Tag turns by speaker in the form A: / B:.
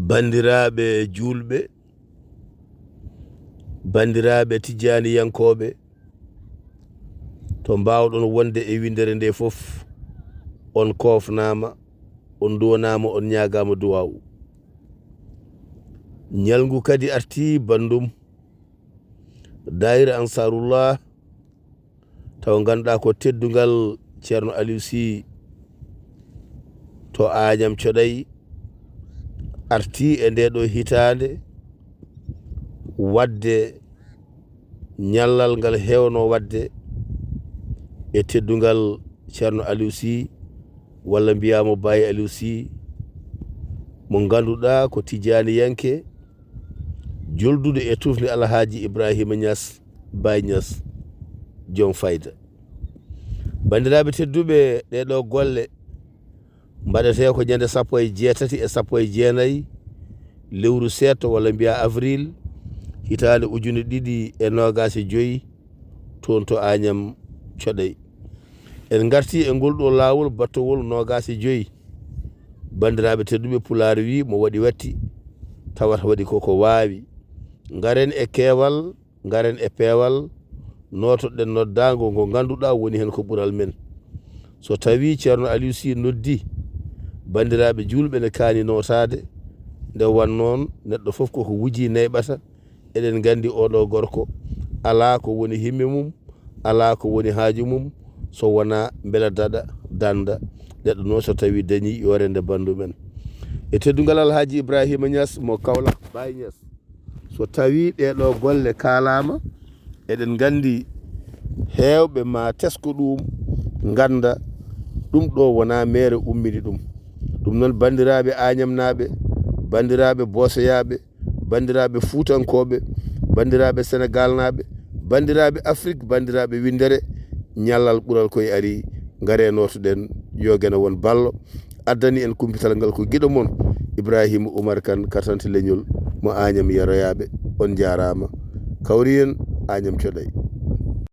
A: bandiraɓe julɓe, bandiraɓe tijaniyankoɓe, to mbawɗon wonde e windere nde fof on kofnama, on donama, on ñagama duwaw. ñalngu kadi arti bandum daira ansarullah taw ganduɗa ko teddugal ceerno Aliou Sy to Agnam Thioday arti e nde ɗo hitande wadde ñallal ngal hewno wadde e teddugal ceerno Aliou Sy walla mbiyamo Baye Aliou Sy mo ganduɗa ko tijaniyanke joldude e tufni Alhaji Ibrahima Niass Baye Niass joom fayda. bandiraɓe tedduɓe, ɗeɗo golle mbaɗete ko ñande 18 e 19 lewru setto walla mbiya avril hitande 2025 toon to Agnam Thioday. en garti e ngol ɗo lawol battowol 25 bandiraɓe tedduɓe. Pulaar wi mo waɗi watti tawata waɗi koko wawi. garen e keewal, garen e peewal, notoɗen noddago ngo ganduɗa woni hen ko ɓural men. so tawi ceerno Aliou Sy noddi bandiraɓe julɓe ne kaani notade, nde wan noon neɗɗo fof koko wuji nayɓata. eɗen gandi oɗo gorko ala ko woni himme mum, ala ko woni haaju mum so wona beela danda neɗɗo noon so tawi dañi yorende bandu men. e teddugal Alhaji Ibrahima Niass mo Kaolack Baye Niass, so tawi ɗeɗo golle kalama eɗen gandi hewɓe ma tesko ɗum ganda ɗum ɗo wona mere ummini ɗum. ɗum noon bandiraɓe Agnam naɓe, bandiraɓe Bosoyaɓe, bandiraɓe Fuutankoɓe, bandiraɓe Sénégal naɓe, bandiraɓe Afrique, bandiraɓe Windere, ñallal ɓural koye ari. gare notoɗen yogene won ballo addani en kumpital ngal ko guiɗo moon Ibrahima Oumar Kane kartante leñol mo Agnam yeroyaɓe. on jarama kawri en Agnam Thioday.